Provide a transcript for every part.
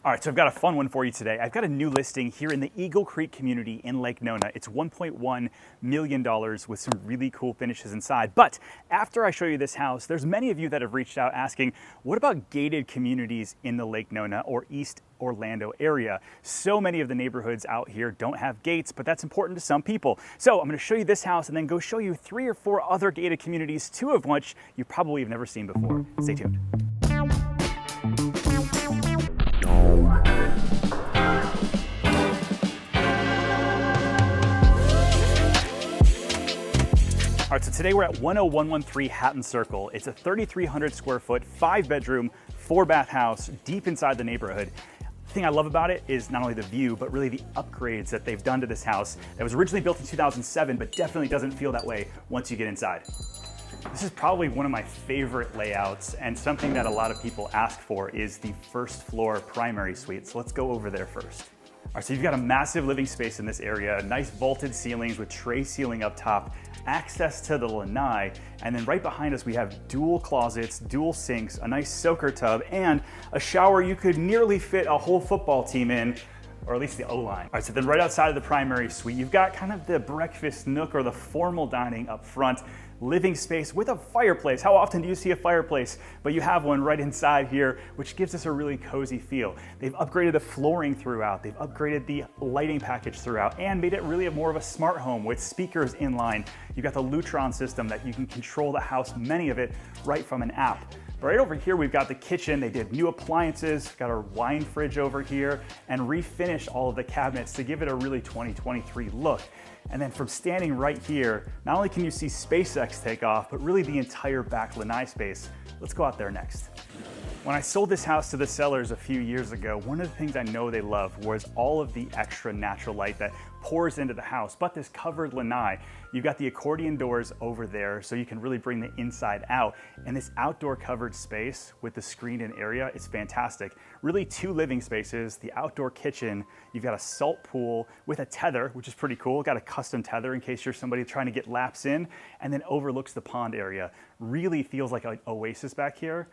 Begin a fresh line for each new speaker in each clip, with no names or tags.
All right, so I've got a fun one for you today. I've got a new listing here in the Eagle Creek community in Lake Nona. It's $1.1 million with some really cool finishes inside. But after I show you this house, there's many of you that have reached out asking, what about gated communities in the Lake Nona or East Orlando area? So many of the neighborhoods out here don't have gates, but that's important to some people. So I'm gonna show you this house and then go show you 3 or 4 other gated communities, 2 of which you probably have never seen before. Stay tuned. All right, so today we're at 10113 Hatton Circle. It's a 3,300 square foot, 5-bedroom, 4-bath house deep inside the neighborhood. The thing I love about it is not only the view, but really the upgrades that they've done to this house. It was originally built in 2007, but definitely doesn't feel that way once you get inside. This is probably one of my favorite layouts, and something that a lot of people ask for is the first floor primary suite. So let's go over there first. All right, so you've got a massive living space in this area, nice vaulted ceilings with tray ceiling up top, access to the lanai, and then right behind us we have dual closets, dual sinks, a nice soaker tub, and a shower you could nearly fit a whole football team in, or at least the O-line. All right, so then right outside of the primary suite, you've got kind of the breakfast nook or the formal dining up front, living space with a fireplace. How often do you see a fireplace? But you have one right inside here, which gives us a really cozy feel. They've upgraded the flooring throughout, they've upgraded the lighting package throughout, and made it really more of a smart home with speakers in line. You've got the Lutron system that you can control the house, many of it, right from an app. Right over here, we've got the kitchen. They did new appliances, got our wine fridge over here, and refinished all of the cabinets to give it a really 2023 look. And then from standing right here, not only can you see SpaceX take off, but really the entire back lanai space. Let's go out there next. When I sold this house to the sellers a few years ago, one of the things I know they love was all of the extra natural light that pours into the house, but this covered lanai. You've got the accordion doors over there so you can really bring the inside out, and this outdoor covered space with the screened-in area is fantastic. Really 2 living spaces, the outdoor kitchen, you've got a salt pool with a tether, which is pretty cool. Got a custom tether in case you're somebody trying to get laps in, and then overlooks the pond area. Really feels like an oasis back here.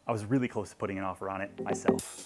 I was really close to putting an offer on it myself.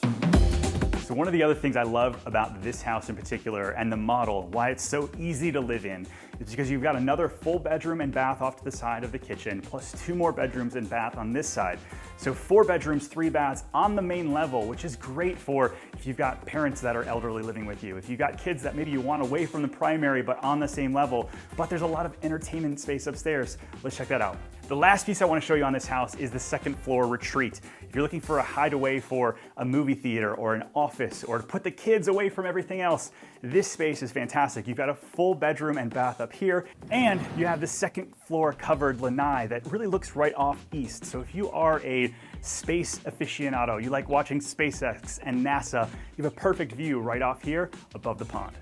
So one of the other things I love about this house in particular, and the model, why it's so easy to live in, is because you've got another full bedroom and bath off to the side of the kitchen, plus 2 more bedrooms and bath on this side. So 4 bedrooms, 3 baths on the main level, which is great for if you've got parents that are elderly living with you, if you've got kids that maybe you want away from the primary but on the same level, but there's a lot of entertainment space upstairs. Let's check that out. The last piece I want to show you on this house is the 2nd floor retreat. If you're looking for a hideaway for a movie theater or an office or to put the kids away from everything else, this space is fantastic. You've got a full bedroom and bath up here, and you have the 2nd floor covered lanai that really looks right off east. So if you are a space aficionado, you like watching SpaceX and NASA, you have a perfect view right off here above the pond.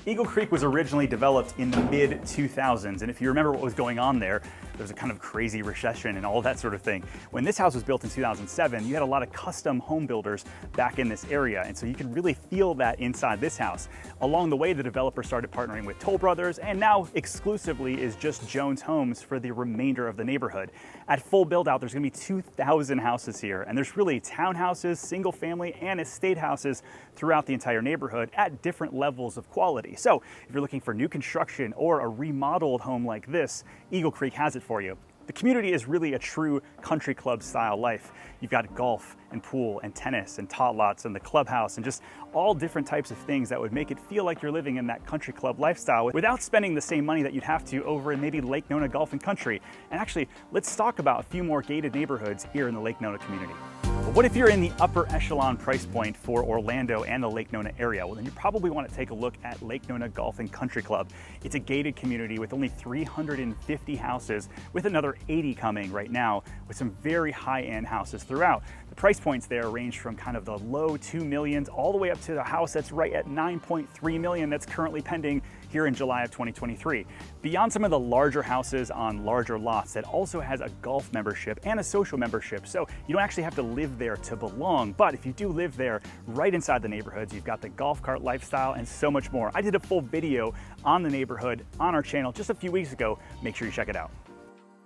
Eagle Creek was originally developed in the mid-2000s, and if you remember what was going on there was a kind of crazy recession and all that sort of thing. When this house was built in 2007, you had a lot of custom home builders back in this area, and so you could really feel that inside this house. Along the way, the developer started partnering with Toll Brothers, and now exclusively is just Jones Homes for the remainder of the neighborhood. At full build out, there's gonna be 2,000 houses here, and there's really townhouses, single family, and estate houses throughout the entire neighborhood at different levels of quality. So if you're looking for new construction or a remodeled home like this, Eagle Creek has it for you. The community is really a true country club style life. You've got golf and pool and tennis and tot lots and the clubhouse and just all different types of things that would make it feel like you're living in that country club lifestyle without spending the same money that you'd have to over in maybe Lake Nona Golf and Country. And actually, let's talk about a few more gated neighborhoods here in the Lake Nona community. But what if you're in the upper echelon price point for Orlando and the Lake Nona area? Well, then you probably want to take a look at Lake Nona Golf and Country Club. It's a gated community with only 350 houses, with another 80 coming right now, with some very high-end houses throughout. The price points there range from kind of the low 2 millions all the way up to the house that's right at 9.3 million that's currently pending here in July of 2023. Beyond some of the larger houses on larger lots, it also has a golf membership and a social membership. So you don't actually have to live there to belong, but if you do live there, right inside the neighborhoods, you've got the golf cart lifestyle and so much more. I did a full video on the neighborhood on our channel just a few weeks ago. Make sure you check it out.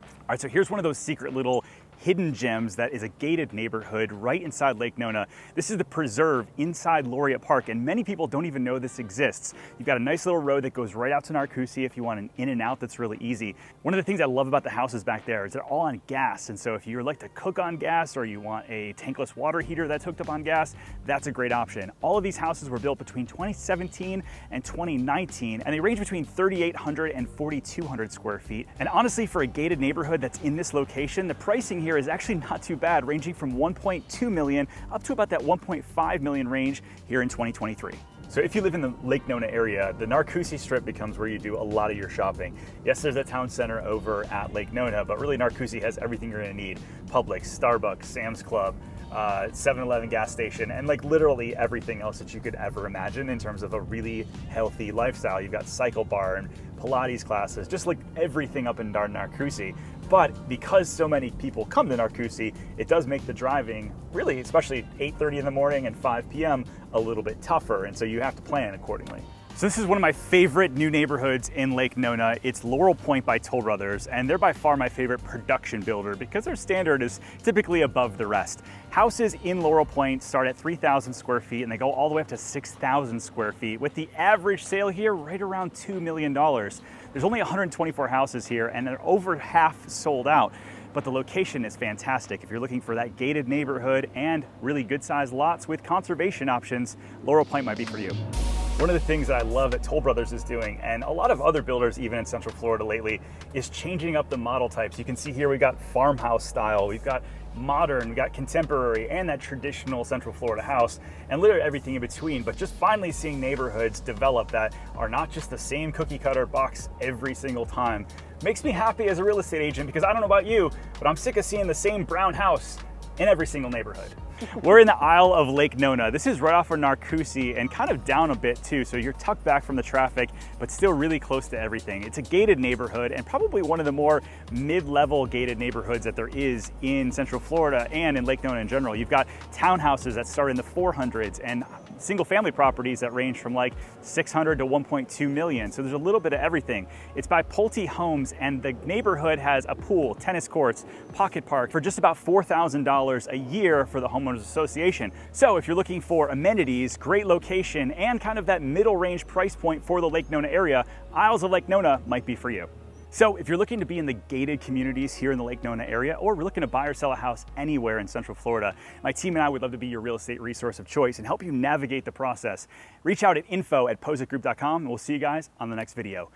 All right, so here's one of those secret little hidden gems that is a gated neighborhood right inside Lake Nona. This is the preserve inside Laureate Park, and many people don't even know this exists. You've got a nice little road that goes right out to Narcoossee if you want an in and out that's really easy. One of the things I love about the houses back there is they're all on gas, and so if you like to cook on gas or you want a tankless water heater that's hooked up on gas, that's a great option. All of these houses were built between 2017 and 2019, and they range between 3,800 and 4,200 square feet. And honestly, for a gated neighborhood that's in this location, the pricing here is actually not too bad, ranging from 1.2 million up to about that 1.5 million range here in 2023. So if you live in the Lake Nona area, the Narcoossee Strip becomes where you do a lot of your shopping. Yes, there's a town center over at Lake Nona, but really Narcoossee has everything you're gonna need. Publix, Starbucks, Sam's Club, 7-Eleven gas station, and like literally everything else that you could ever imagine in terms of a really healthy lifestyle. You've got cycle bar and Pilates classes, just like everything up in Narcoossee. But because so many people come to Narcoossee, it does make the driving, really, especially 8:30 in the morning and 5 p.m., a little bit tougher, and so you have to plan accordingly. So this is one of my favorite new neighborhoods in Lake Nona. It's Laurel Point by Toll Brothers, and they're by far my favorite production builder because their standard is typically above the rest. Houses in Laurel Point start at 3,000 square feet and they go all the way up to 6,000 square feet, with the average sale here right around $2 million. There's only 124 houses here and they're over half sold out. But the location is fantastic. If you're looking for that gated neighborhood and really good sized lots with conservation options, Laurel Point might be for you. One of the things that I love that Toll Brothers is doing, and a lot of other builders even in Central Florida lately, is changing up the model types. You can see here we've got farmhouse style, we've got modern, we've got contemporary, and that traditional Central Florida house, and literally everything in between. But just finally seeing neighborhoods develop that are not just the same cookie cutter box every single time makes me happy as a real estate agent, because I don't know about you, but I'm sick of seeing the same brown house in every single neighborhood. We're in the Isle of Lake Nona. This is right off of Narcoossee and kind of down a bit too, so you're tucked back from the traffic, but still really close to everything. It's a gated neighborhood and probably one of the more mid-level gated neighborhoods that there is in Central Florida and in Lake Nona in general. You've got townhouses that start in the 400s and single family properties that range from like 600 to 1.2 million. So there's a little bit of everything. It's by Pulte Homes, and the neighborhood has a pool, tennis courts, pocket park for just about $4,000 a year for the homeowners association. So if you're looking for amenities, great location, and kind of that middle range price point for the Lake Nona area, Isles of Lake Nona might be for you. So if you're looking to be in the gated communities here in the Lake Nona area, or we're looking to buy or sell a house anywhere in Central Florida, my team and I would love to be your real estate resource of choice and help you navigate the process. Reach out at info@positgroup.com, and we'll see you guys on the next video.